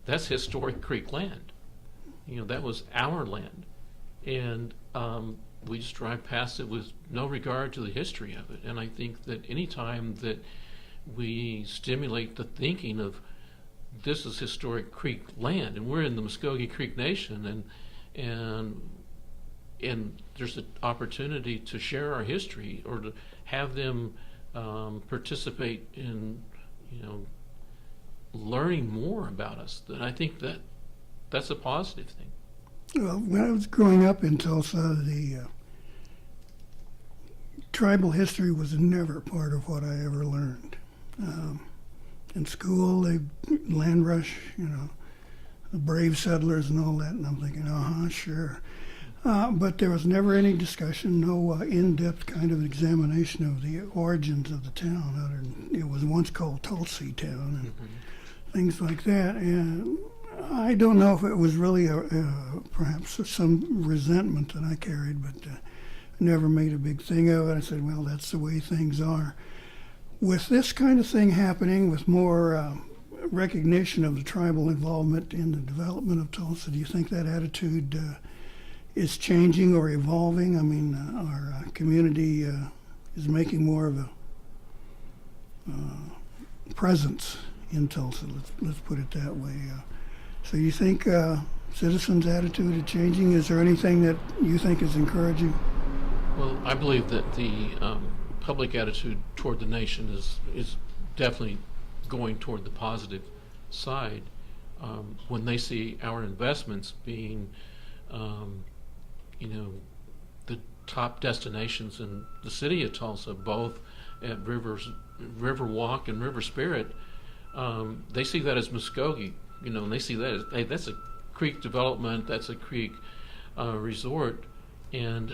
that's historic Creek land. That was our land, and we just drive past it with no regard to the history of it. And I think that any time that we stimulate the thinking of this is historic Creek land, and we're in the Mvskoke Creek Nation, and there's an opportunity to share our history or to have them participate in, learning more about us, then I think that's a positive thing. Well, when I was growing up in Tulsa, the tribal history was never part of what I ever learned. In school, land rush, the brave settlers and all that, and I'm thinking, sure. But there was never any discussion, no in-depth kind of examination of the origins of the town. Other than it was once called Tulsi Town and things like that. And I don't know if it was really perhaps some resentment that I carried, but never made a big thing of it. I said, well, that's the way things are. With this kind of thing happening, with more recognition of the tribal involvement in the development of Tulsa, do you think that attitude is changing or evolving? I mean, our community is making more of a presence in Tulsa. Let's put it that way. So you think citizens' attitude is changing? Is there anything that you think is encouraging? Well, I believe that the public attitude toward the nation is definitely going toward the positive side. When they see our investments being, the top destinations in the city of Tulsa, both at Riverwalk and River Spirit, they see that as Mvskoke, and they see that as, hey, that's a creek development, that's a creek resort, and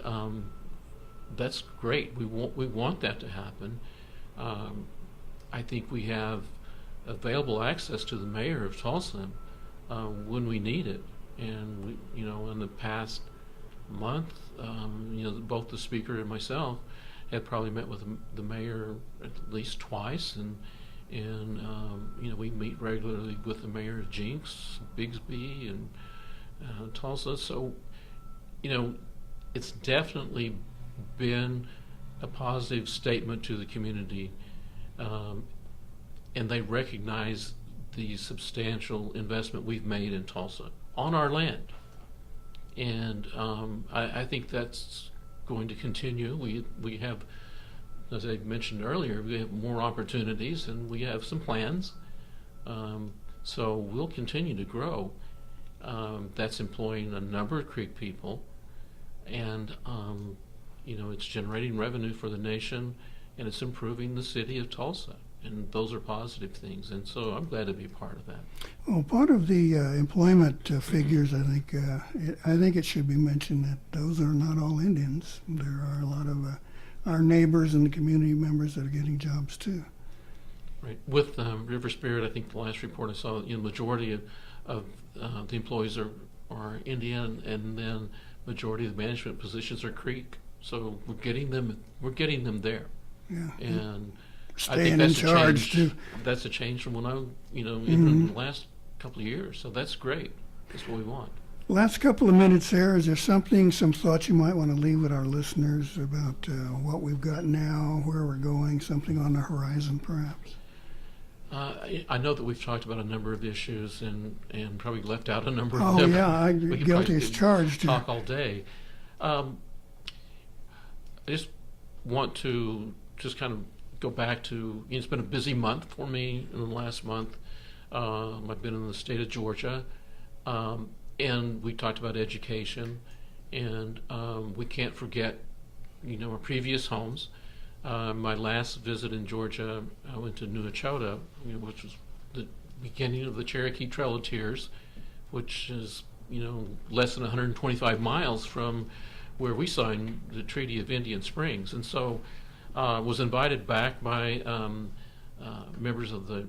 that's great. We want that to happen. I think we have available access to the mayor of Tulsa when we need it, and we, in the past month, both the speaker and myself had probably met with the mayor at least twice, and we meet regularly with the mayor of Jinx, Bigsby, and Tulsa. So, it's definitely been a positive statement to the community, and they recognize the substantial investment we've made in Tulsa on our land. And I think that's going to continue. We have, as I mentioned earlier, we have more opportunities and we have some plans. So we'll continue to grow. That's employing a number of Creek people, and it's generating revenue for the nation, and it's improving the city of Tulsa. And those are positive things, and so I'm glad to be a part of that. Well, part of the employment figures, I think it should be mentioned that those are not all Indians. There are a lot of our neighbors and the community members that are getting jobs too. Right. With River Spirit, I think the last report I saw, majority of the employees are Indian, and then majority of the management positions are Creek. So we're getting them there. Yeah. And staying in charge too. That's a change from when even in the last couple of years. So that's great. That's what we want. Last couple of minutes there. Is there some thoughts you might want to leave with our listeners about what we've got now, where we're going, something on the horizon perhaps? I know that we've talked about a number of issues and probably left out a number of them. Oh yeah, guilty as charged. Talk all day. I just want to kind of go back to, it's been a busy month for me in the last month. I've been in the state of Georgia, and we talked about education, and we can't forget, our previous homes. My last visit in Georgia, I went to Nuachota, which was the beginning of the Cherokee Trail of Tears, which is, less than 125 miles from where we signed the Treaty of Indian Springs. And so was invited back by members of the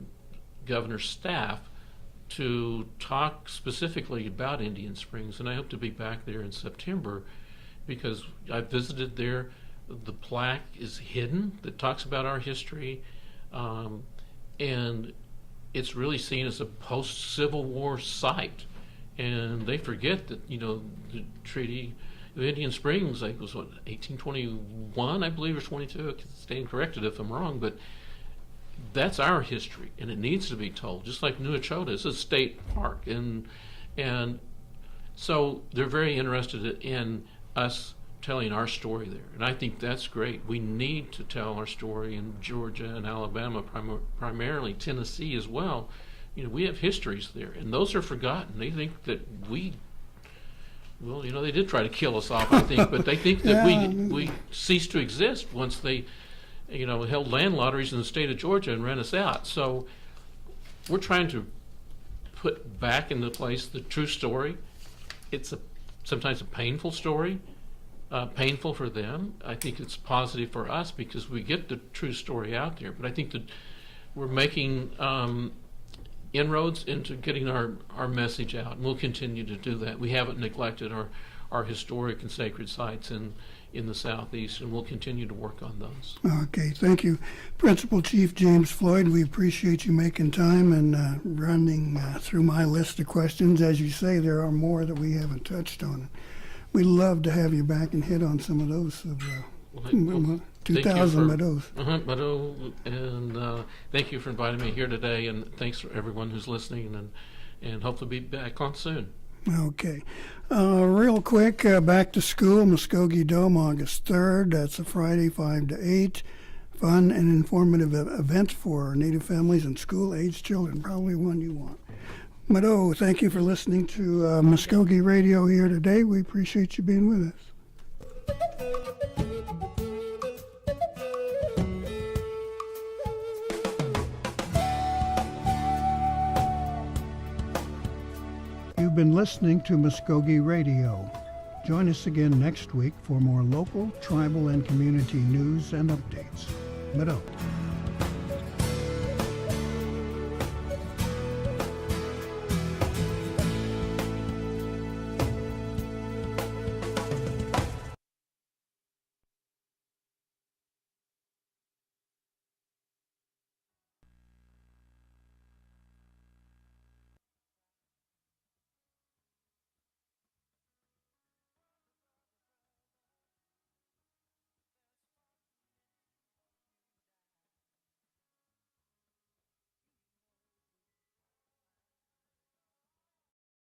governor's staff to talk specifically about Indian Springs, and I hope to be back there in September because I visited there. The plaque is hidden that talks about our history, and it's really seen as a post-Civil War site. And they forget that, the Treaty of Indian Springs, was 1821, I believe, or 22. Stand corrected if I'm wrong, but that's our history, and it needs to be told. Just like Nuachota is a state park, and so they're very interested in us telling our story there, and I think that's great. We need to tell our story in Georgia and Alabama, primarily Tennessee as well. We have histories there, and those are forgotten. They think that they did try to kill us off, I think, but they think that we ceased to exist once they, held land lotteries in the state of Georgia and ran us out. So we're trying to put back into place the true story. It's sometimes a painful story. Painful for them. I think it's positive for us because we get the true story out there. But I think that we're making inroads into getting our message out, and we'll continue to do that. We haven't neglected our historic and sacred sites in the Southeast, and we'll continue to work on those. Okay, thank you. Principal Chief James Floyd, we appreciate you making time and running through my list of questions. As you say, there are more that we haven't touched on. We'd love to have you back and hit on some of those, 2,000 meadows. Meadow, and thank you for inviting me here today, and thanks for everyone who's listening, and hopefully be back on soon. Okay. Real quick, back to school, Mvskoke Dome, August 3rd. That's a Friday, 5 to 8. fun and informative events for Native families and school-aged children, probably one you want. Mado, thank you for listening to Mvskoke Radio here today. We appreciate you being with us. You've been listening to Mvskoke Radio. Join us again next week for more local, tribal, and community news and updates. Mado.